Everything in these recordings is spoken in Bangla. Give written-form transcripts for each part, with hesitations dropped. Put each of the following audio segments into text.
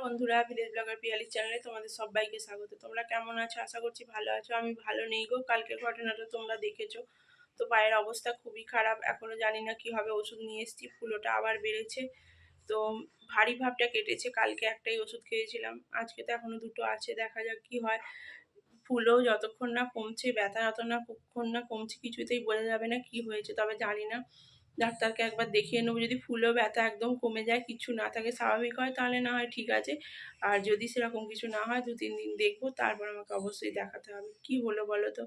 বন্ধুরা, ভিলেজ ব্লগার পিয়ালি চ্যানেলে তোমাদের সবাইকে স্বাগত। তোমরা কেমন আছো? আশা করছি ভালো আছো। আমি ভালো নেই গো। কালকের ঘটনাটা তোমরা দেখেছো। তো পায়ের অবস্থা খুবই খারাপ, এখনো জানি না কি হবে। ওষুধ নিয়ে এসেছি, ফুলোটা আবার বেড়েছে। তো ভারী ভাবটা কেটেছে। কালকে একটাই ওষুধ খেয়েছিলাম, আজকে তো এখনো দুটো আছে, দেখা যাক কি হয়। ফুলও যতক্ষণ না কমছে, ব্যথা যতক্ষণ না কমছে, কিছুতেই বোঝা যাবে না কি হয়েছে। তবে জানি না, ডাক্তারকে একবার দেখিয়ে নেবো। যদি ফুলও ব্যথা একদম কমে যায়, কিছু না থাকে, স্বাভাবিক হয়, তাহলে না হয় ঠিক আছে। আর যদি সেরকম কিছু না হয়, 2-3 দিন দেখবো, তারপর আমাকে অবশ্যই দেখাতে হবে। কি হলো বলো তো?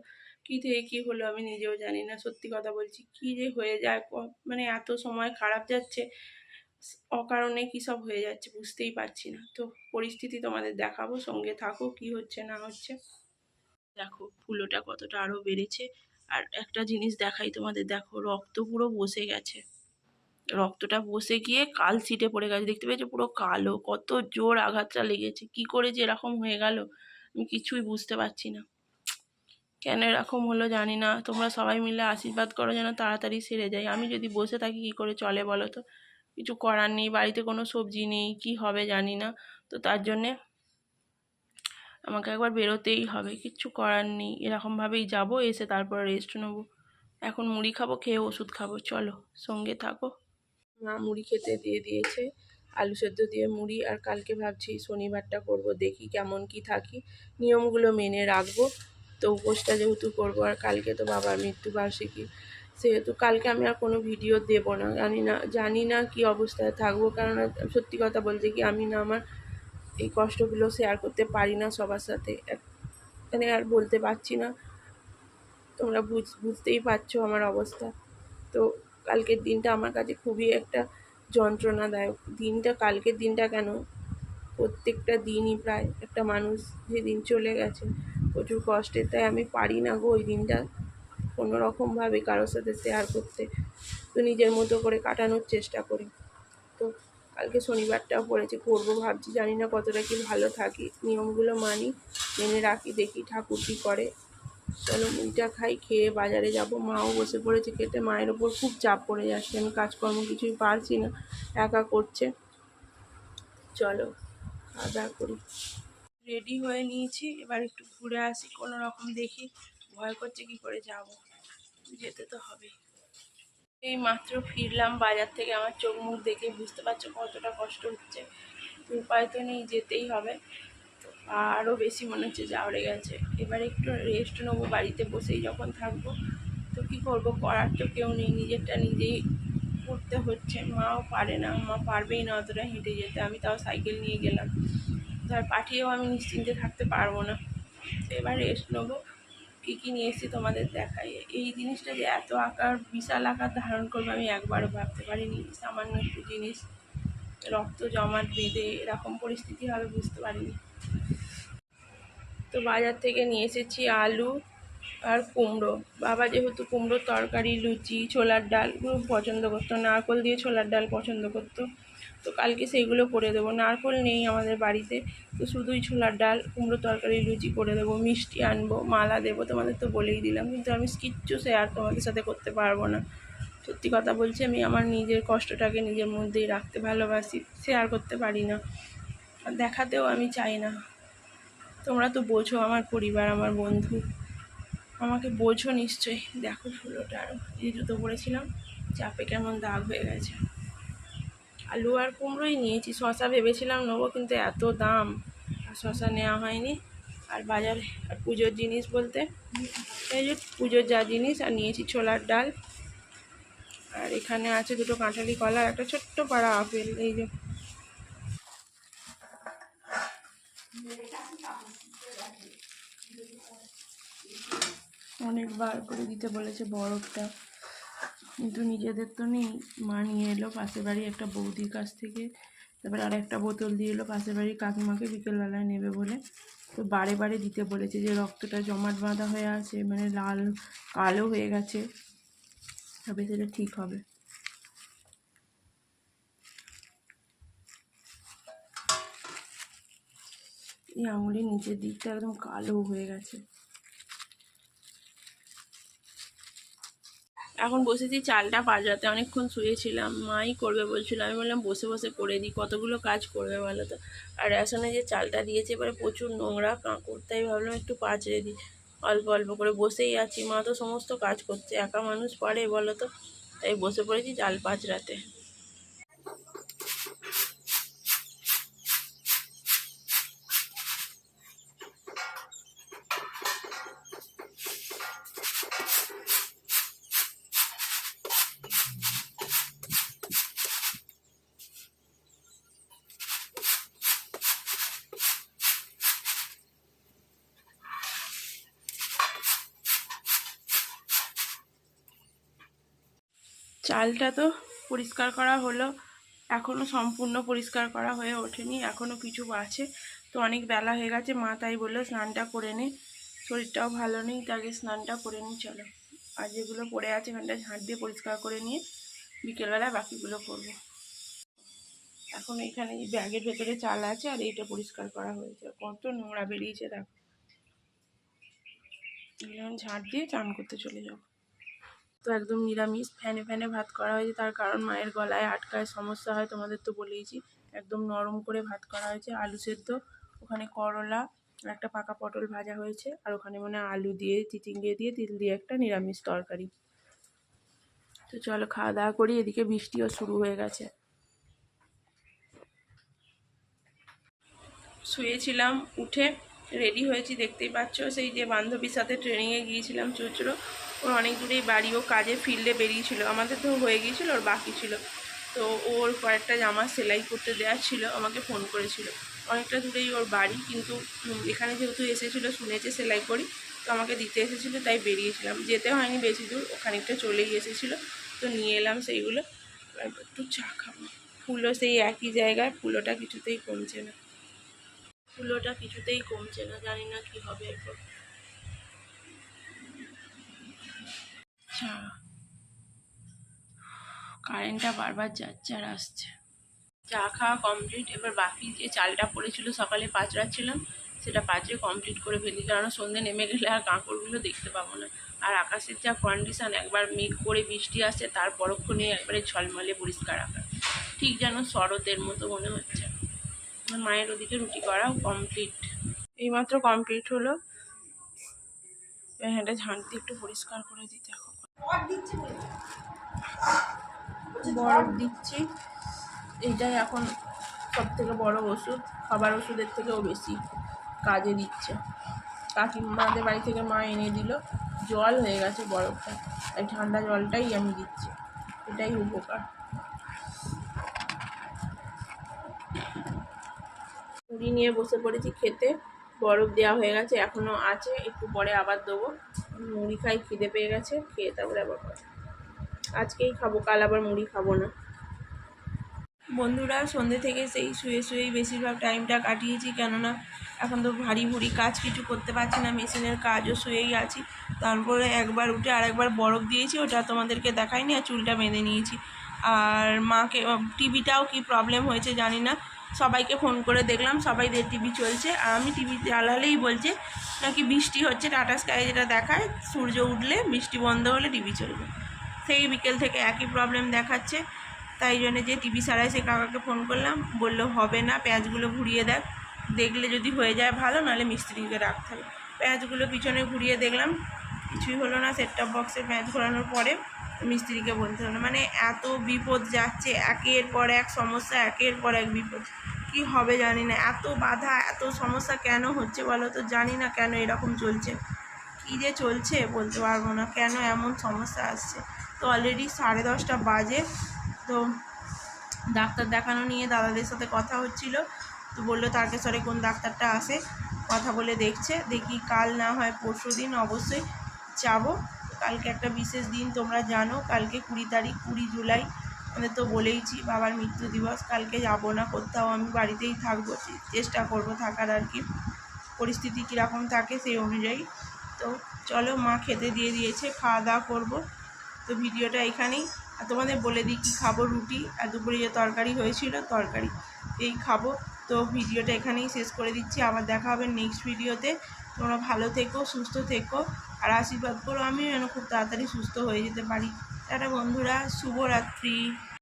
কি থেকে কি হলো আমি নিজেও জানি না। সত্যি কথা বলছি, কি যে হয়ে যায়, মানে এত সময় খারাপ যাচ্ছে, অকারণে কি সব হয়ে যাচ্ছে বুঝতেই পারছি না। তো পরিস্থিতি তোমাদের দেখাবো, সঙ্গে থাকো, কি হচ্ছে না হচ্ছে। দেখো ফুলোটা কতটা আরো বেড়েছে। আর একটা জিনিস দেখাই তোমাদের, দেখো রক্ত পুরো বসে গেছে। রক্তটা বসে গিয়ে কাল ছিটে পড়ে গেছে, দেখতে পেয়েছো? পুরো কালো। কত জোর আঘাতটা লেগেছে, কি করে যে এরকম হয়ে গেল আমি কিছুই বুঝতে পারছি না। কেন এরকম হলো জানি না। তোমরা সবাই মিলে আশীর্বাদ করো যেন তাড়াতাড়ি সেরে যায়। আমি যদি বসে থাকি কি করে চলে বলো তো? কিছু করার নেই, বাড়িতে কোনো সবজি নেই, কি হবে জানি না। তো তার জন্যে আমাকে একবার বেরোতেই হবে, কিচ্ছু করার নেই। এরকমভাবেই যাবো, এসে তারপর রেস্ট নেবো। এখন মুড়ি খাবো, খেয়ে ওষুধ খাবো। চলো সঙ্গে থাকো। মা মুড়ি খেতে দিয়ে দিয়েছে, আলু সেদ্ধ দিয়ে মুড়ি। আর কালকে ভাবছি শনিবারটা করব, দেখি কেমন কি থাকি, নিয়মগুলো মেনে রাখবো। তো উপোসটা যেহেতু করবো, আর কালকে তো বাবার মৃত্যুবার্ষিকী, সেহেতু কালকে আমি আর কোনো ভিডিও দেব না। জানি না কি অবস্থায় থাকবো, কারণ সত্যি কথা বলতে কি, আমি না আমার এই কষ্টগুলো শেয়ার করতে পারি না সবার সাথে, মানে আর বলতে পারছি না। তোমরা বুঝতেই পারছো আমার অবস্থা। তো কালকের দিনটা আমার কাছে খুবই একটা যন্ত্রণাদায়ক দিনটা। কালকের দিনটা কেন, প্রত্যেকটা দিনই প্রায় একটা মানুষ যেদিন চলে গেছে প্রচুর কষ্টের, তাই আমি পারি না গো ওই দিনটা কোনো রকমভাবে কারোর সাথে শেয়ার করতে। তো নিজের মতো করে কাটানোর চেষ্টা করি। তো কালকে শনিবারটাও পড়েছে, করবো ভাবছি, জানি না কতটা কি ভালো থাকি। নিয়মগুলো মানি, মেনে রাখি, দেখি ঠাকুর কী করে। চলো মুড়িটা খাই, খেয়ে বাজারে যাব। মাও বসে পড়েছে খেতে। মায়ের ওপর খুব চাপ পড়ে যাচ্ছে, আমি কাজকর্ম কিছুই পারছি না, একা করছে। চলো খাওয়া দাওয়া করি। রেডি হয়ে নিয়েছি, এবার একটু ঘুরে আসি কোনো রকম, দেখি। ভয় করছে, কি করে যাব, যেতে তো হবে। এই মাত্র ফিরলাম বাজার থেকে, আমার চোখ মুখ দেখে বুঝতে পারছো কতটা কষ্ট হচ্ছে। তো উপায় তো নেই, যেতেই হবে। তো আরও বেশি মনে হচ্ছে জাউড়ে গেছে। এবার একটু রেস্ট নেবো, বাড়িতে বসেই যখন থাকবো। তো কী করবো, করার তো কেউ নেই, নিজেরটা নিজেই করতে হচ্ছে। মাও পারে না, মা পারবেই না অতটা হেঁটে যেতে, আমি তাও সাইকেল নিয়ে গেলাম। ধর পাঠিয়েও আমি নিশ্চিন্তে থাকতে পারবো না। তো এবার রেস্ট নেবো। কী কী নিয়ে এসেছি তোমাদের দেখাই। এই জিনিসটা যে এত আকার, বিশাল আকার ধারণ করবে আমি একবারও ভাবতে পারিনি। সামান্য একটু জিনিস, রক্ত জমাট বেঁধে এরকম পরিস্থিতি হবে বুঝতে পারিনি। তো বাজার থেকে নিয়ে এসেছি আলু আর কুমড়ো। বাবা যেহেতু কুমড়োর তরকারি, লুচি, ছোলার ডাল খুব পছন্দ করতো, নারকোল দিয়ে ছোলার ডাল পছন্দ করতো। তো কালকে সেইগুলো করে দেবো। নারকোল নেই আমাদের বাড়িতে, তো শুধুই ছোলার ডাল, কুমড়ো তরকারি, লুচি করে দেবো। মিষ্টি আনবো, মালা দেবো, তোমাদের তো বলেই দিলাম। কিন্তু আমি কিচ্ছু শেয়ার তোমাদের সাথে করতে পারবো না। সত্যি কথা বলছি, আমি আমার নিজের কষ্টটাকে নিজের মধ্যেই রাখতে ভালোবাসি, শেয়ার করতে পারি না, আর দেখাতেও আমি চাই না। তোমরা তো বোঝো, আমার পরিবার, আমার বন্ধু, আমাকে বোঝো নিশ্চয়ই। দেখো ফুলোটা আরও, এই জুতো পরেছিলাম, চাপে কেমন দাগ হয়ে গেছে। আলু আর কুমড়োই নিয়েছি, শশা ভেবেছিলাম নেবো, কিন্তু এত দাম, আর শশা নেওয়া হয়নি। আর বাজারে আর পুজোর জিনিস বলতে এই যে পুজোর যা জিনিস, আর নিয়েছি ছোলার ডাল। আর এখানে আছে দুটো কাঁঠালি কলা আর একটা ছোট্ট পাড়া আপেল। এই যে অনেকবার করে দিতে বলেছে বরফটা, কিন্তু নিজেদের তো নেই। মা নিয়ে এলো পাশের বাড়ি একটা বৌদির কাছ থেকে, তারপরে আর একটা বোতল দিয়ে এলো পাশের বাড়ির কাকিমাকে, বিকেলবেলায় নেবে বলে। তো বারে বারে দিতে বলেছে, যে রক্তটা জমাট বাঁধা হয়ে আছে, মানে লাল কালো হয়ে গেছে, তবে সেটা ঠিক হবে। এই আঙুলের নিচের দিকটা একদম কালো হয়ে গেছে। এখন বসেছি চালটা পাজরাতে, অনেকক্ষণ শুয়েছিলাম, মাই করবে বলছিল, আমি বললাম বসে বসে করে দিই, কতগুলো কাজ করবে বলো তো। আর রেশনে যে চালটা দিয়েছে এবারে প্রচুর নোংরা কাঁকড়, তাই ভাবলাম একটু পাচড়ে দিই, অল্প অল্প করে। বসেই আছি, মা তো সমস্ত কাজ করছে, একা মানুষ পারে বলো তো, তাই বসে পড়েছি চাল পাচড়াতে। চালটা তো পরিষ্কার করা হলো, এখনও সম্পূর্ণ পরিষ্কার করা হয়ে ওঠেনি, এখনও কিছু আছে। তো অনেক বেলা হয়ে গেছে, মা তাই বললো স্নানটা করে নে, শরীরটাও ভালো নেই, তাকে স্নানটা করে নিই চলো। আর যেগুলো পড়ে আছে এখানটা ঝাঁট দিয়ে পরিষ্কার করে নিয়ে বিকেলবেলা বাকিগুলো করবো। এখন এখানে ব্যাগের ভেতরে চাল আছে আর এইটা পরিষ্কার করা হয়েছে, কত নোংরা বেরিয়েছে দেখো। ঝাঁট দিয়ে চান করতে চলে যাবো। তো একদম নিরামিষ, ফ্যানে ফ্যানে ভাত করা হয়েছে, তার কারণ মায়ের গলায় আটকায় সমস্যা হয়, তোমাদের তো বলেইছি। একদম নরম করে ভাত করা হয়েছে, আলু সেদ্ধ, ওখানে করলা আর একটা পাকা পটল ভাজা হয়েছে, আর ওখানে মানে আলু দিয়ে চিচিঙ্গে দিয়ে তিল দিয়ে একটা নিরামিষ তরকারি। তো চলো খাওয়া দাওয়া করি, এদিকে বৃষ্টিও শুরু হয়ে গেছে। শুয়েছিলাম, উঠে রেডি হয়েছি, দেখতেই পাচ্ছ, সেই যে বান্ধবীর সাথে ট্রেনিংয়ে গিয়েছিলাম চুচড়ো, ওর অনেক দূরেই বাড়ি, ও কাজে ফিল্ডে বেরিয়েছিল, আমাদের তো হয়ে গিয়েছিলো, ওর বাকি ছিল। তো ওর কয়েকটা জামা সেলাই করতে দেওয়া ছিল, আমাকে ফোন করেছিল। অনেকটা দূরেই ওর বাড়ি, কিন্তু এখানে যেহেতু এসেছিলো শুনেছে সেলাই করি, তো আমাকে দিতে এসেছিলো, তাই বেরিয়েছিলাম, যেতে হয়নি বেশি দূর, ওখানেকটা চলেই এসেছিলো, তো নিয়ে এলাম সেইগুলো। একটু চা খাবো। ফুলও সেই একই জায়গায়, ফুলোটা কিছুতেই কমছে না, ফুলোটা কিছুতেই কমছে না, জানি না কি হবে এরপর। আচ্ছা, কারেন্টটা বারবার যাচ্ছে আর আসছে। চা খাওয়া কমপ্লিট, এবার বাকি যে চালটা পড়েছিল সকালে পাচড়াচ্ছিলাম, সেটা পাচড়ে কমপ্লিট করে ফেলি, কারণ সন্ধ্যে নেমে গেলে আর কাঁকড়গুলো দেখতে পাবো না। আর আকাশের যা কন্ডিশন, একবার মেঘ করে বৃষ্টি আসছে, তার পরক্ষণে একবারে ঝলমলে পরিষ্কার আকাশ, ঠিক যেন শরতের মতো মনে হচ্ছে। মায়ের ওদিকে রুটি করাও কমপ্লিট, এইমাত্র কমপ্লিট হলো। এটা ঝাঁট দিয়ে একটু পরিষ্কার করে দিতে হবে। বরফ দিচ্ছি, এইটাই এখন সব থেকে বড় ওষুধ, খাবার ওষুধের থেকেও বেশি কাজে দিচ্ছে। কাকিমাদের বাড়ি থেকে মা এনে দিল, জল হয়ে গেছে বরফটা, এই ঠান্ডা জলটাই আমি দিচ্ছি, এটাই উপকার। মুড়ি নিয়ে বসে পড়েছি খেতে, বরফ দেওয়া হয়ে গেছে, এখনও আছে, একটু পরে আবার দেবো। মুড়ি খাই, খিদে পেয়ে গেছে, খেয়ে তারপরে আবার আজকেই খাবো, কাল আবার মুড়ি খাবো না। বন্ধুরা, সন্ধ্যে থেকে সেই শুয়ে শুয়েই বেশিরভাগ টাইমটা কাটিয়েছি, কেননা এখন তো ভারী ভুরি কাজ কিছু করতে পারছি না, মেশিনের কাজও শুয়েই আছি। তারপরে একবার উঠে আর একবার বরফ দিয়েছি, ওটা তোমাদেরকে দেখাইনি, আর চুলটা বেঁধে নিয়েছি। আর মাকে টিভিটাও কি প্রবলেম হয়েছে জানি না, সবাইকে ফোন করে দেখলাম, সবাইদের টিভি চলছে, আর আমি টিভি জ্বালালেই বলছে নাকি বৃষ্টি হচ্ছে, টাটা স্কাই যেটা দেখায় সূর্য উঠলে বৃষ্টি বন্ধ হলে টিভি চলবে, সেই বিকেল থেকে একই প্রবলেম দেখাচ্ছে। তাই জন্য যে টিভি সারাই সে কাকাকে ফোন করলাম, বললো হবে না, পেঁয়াজগুলো ঘুরিয়ে দেখ, দেখলে যদি হয়ে যায় ভালো, নাহলে মিস্ত্রিকে রাখতে হবে। পেঁয়াজগুলো পিছনে ঘুরিয়ে দেখলাম, কিছুই হলো না। সেট টপ বক্সে পেঁয়াজ ঘোরানোর পরে মিস্ত্রিকে বলতে হলো, মানে এত বিপদ যাচ্ছে, একের পর এক সমস্যা, একের পর এক বিপদ, কি হবে জানি না, এত বাধা, এত সমস্যা কেন হচ্ছে বলো তো, জানি না কেন এরকম চলছে, কী যে চলছে বলতে পারবো না, কেন এমন সমস্যা আসছে। তো অলরেডি 10:30 বাজে, তো ডাক্তার দেখানো নিয়ে দাদাদের সাথে কথা হচ্ছিল, তো বললো তারকেশ্বরে কোন ডাক্তারটা আসে, কথা বলে দেখছে, দেখি কাল না হয় পরশু দিন অবশ্যই যাব। কালকে একটা বিশেষ দিন, তোমরা জানো, কালকে 20 জুলাই, আমাদের তো বলেইছি বাবার মৃত্যু দিবস, কালকে যাব না কোথাও, আমি বাড়িতেই থাকবো, চেষ্টা করব থাকার, আর কি পরিস্থিতি কীরকম থাকে সেই অনুযায়ী। তো চলো, মা খেতে দিয়ে দিয়েছে, খাওয়া দাওয়া করবো। তো ভিডিওটা এখানেই, আর তোমাদের বলে দিই কী খাবো, রুটি আর দুপুরে যে তরকারি হয়েছিল তরকারি, এই খাবো। তো ভিডিওটা এখানেই শেষ করে দিচ্ছি, আবার দেখা হবে নেক্সট ভিডিওতে। তোমরা ভালো থেকো, সুস্থ থেকো, আর আশীর্বাদ করো আমিও যেন খুব তাড়াতাড়ি সুস্থ হয়ে যেতে পারি। টাটা বন্ধুরা, শুভরাত্রি।